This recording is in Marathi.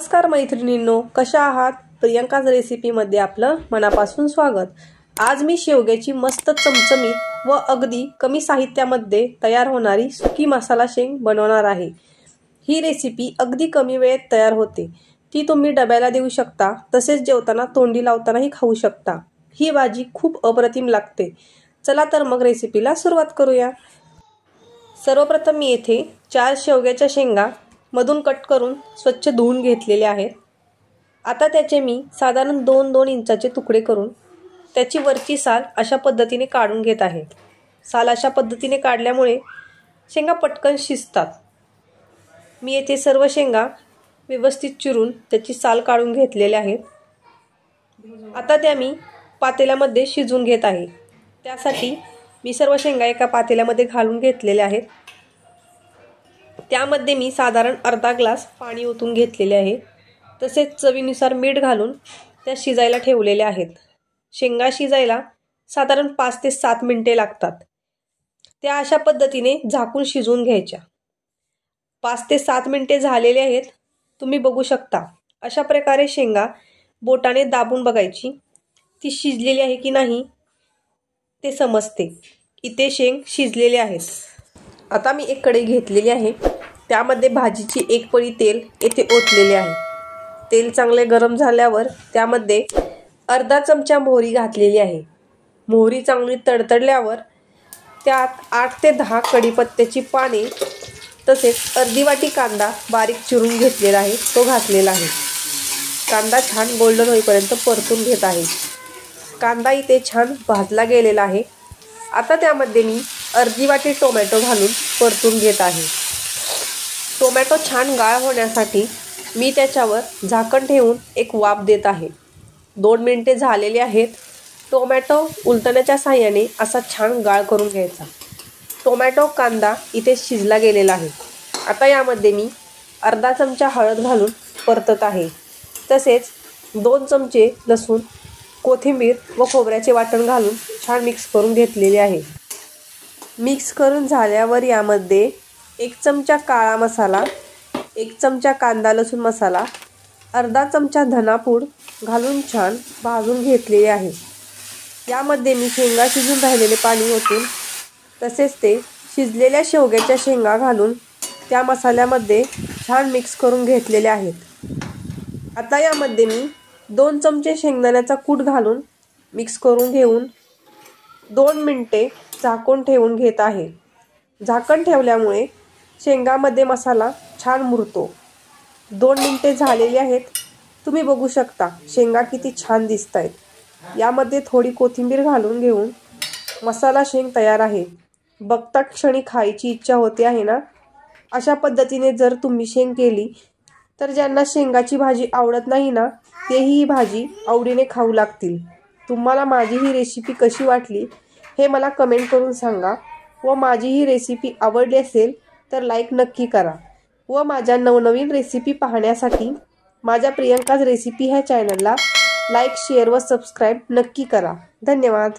नमस्कार मैत्रिणींनो, कशा आहात? प्रियंकाज रेसिपीमध्ये आपलं मनापासून स्वागत। आज मी शेवग्याची मस्त चमचमीत व अगदी कमी साहित्यामध्ये तयार होणारी सुकी मसाला शेंग बनवणार आहे। ही रेसिपी अगदी कमी वेळेत तयार होते। ती तुम्ही डब्याला देऊ शकता, तसेच जेवताना तोंडी लावतानाही खाऊ शकता। ही भाजी खूप अप्रतिम लागते। चला तर मग रेसिपीला सुरुवात करूया। सर्वप्रथम मी येथे 4 शेवग्याच्या शेंगा मधून कट करून स्वच्छ धुवून घेतलेले आहेत। आता त्याचे मी साधारण 2-2 इंचाचे तुकडे करून त्याची वरची साल अशा पद्धतीने काढून घेत आहे। साल अशा पद्धतीने काढल्यामुळे शेंगा पटकन शिजतात। मी येथे सर्व शेंगा व्यवस्थित चिरून त्याची साल काढून घेतलेले आहेत। आता त्या मी पातेल्यामध्ये शिजवून घेत आहे। त्यासाठी मी सर्व शेंगा एका पातेल्यामध्ये घालून घेतलेले आहेत। त्यामध्ये मी साधारण अर्धा ग्लास पाणी ओतून घेतलेले आहे। तसेच चवीनुसार मीठ घालून त्या शिजायला ठेवलेले आहेत। शेंगा शिजायला साधारण 5 ते 7 मिनिटे लागतात। त्या अशा पद्धतीने झाकून शिजवून घ्यायच्या। 5 ते 7 मिनिटे झालेले आहेत। तुम्ही बघू शकता अशा प्रकारे शेंगा बोटाने दाबून बघायची, ती शिजलेली आहे की नाही ते समजते। इथे शेंग शिजलेले आहेत। आता मी एक कढई घेतलेली आहे। त्यामध्ये भाजीची एक पळी तेल येथे ओतलेले आहे। तेल चांगले गरम झाल्यावर त्यामध्ये अर्धा चमचा मोहरी घातलेली आहे। मोहरी चांगली तडतडल्यावर त्यात 8 ते 10 कढीपत्त्याची पाने तसेच अर्धी वाटी कांदा बारीक चिरून घेतलेला आहे तो घातलेला आहे। कांदा छान गोल्डन होईपर्यंत परतून घेत आहे। कांदा इथे छान भाजला गेलेला आहे। आता त्यामध्ये मी अर्धी वाटी टोमॅटो घालून परतून घेत आहे। टोमॅटो छान गाळ होण्यासाठी मी त्याच्यावर झाकण ठेवून एक वाफ देत आहे। 2 मिनिटे झालेले आहेत। टोमॅटो उलटण्याच्या साहाय्याने असा छान गाळ करून घ्यायचा। टोमॅटो कांदा इथे शिजला गेलेला आहे। आता यामध्ये मी अर्धा चमचा हळद घालून परतत आहे। तसेच 2 चमचे लसूण, कोथिंबीर व खोबऱ्याचे वाटण घालून छान मिक्स करून घेतलेले आहे। मिक्स करून झाल्यावर यामध्ये 1 चमचा काळा मसाला, 1 चमचा कांदा लसूण मसाला, अर्धा चमचा धनापूड घालून छान भाजून घेतलेले आहे। यामध्ये मी शेंगा शिजून राहिलेले पाणी ओतून तसेच ते शिजलेल्या शेवग्याच्या शेंगा घालून त्या मसाल्यामध्ये छान मिक्स करून घेतलेले आहेत। आता यामध्ये मी 2 चमचे शेंगदाण्याचा कूट घालून मिक्स करून घेऊन 2 मिनिटे झाकून ठेवून घेत आहे। झाकण ठेवल्यामुळे शेंगामध्ये मसाला छान मुरतो। 2 मिनिटे झालेली आहेत। तुम्ही बघू शकता शेंगा किती छान दिसत आहेत। यामध्ये थोडी कोथिंबीर घालून घेऊन मसाला शेंग तयार आहे। बघता क्षणी खायची इच्छा होते आहे ना। अशा पद्धतीने जर तुम्ही शेंग केली तर ज्यांना शेंगाची भाजी आवडत नाही ना, तेही ही भाजी आवडीने खाऊ लागतील। तुम्हाला माझी ही रेसिपी कशी वाटली हे मला कमेंट करून सांगा व माझी ही रेसिपी आवडली असेल तर लाईक नक्की करा व माझ्या नवनवीन रेसिपी पाहण्यासाठी माझ्या प्रियंकाज रेसिपी ह्या चॅनलला लाईक, शेअर व सबस्क्राईब नक्की करा। धन्यवाद।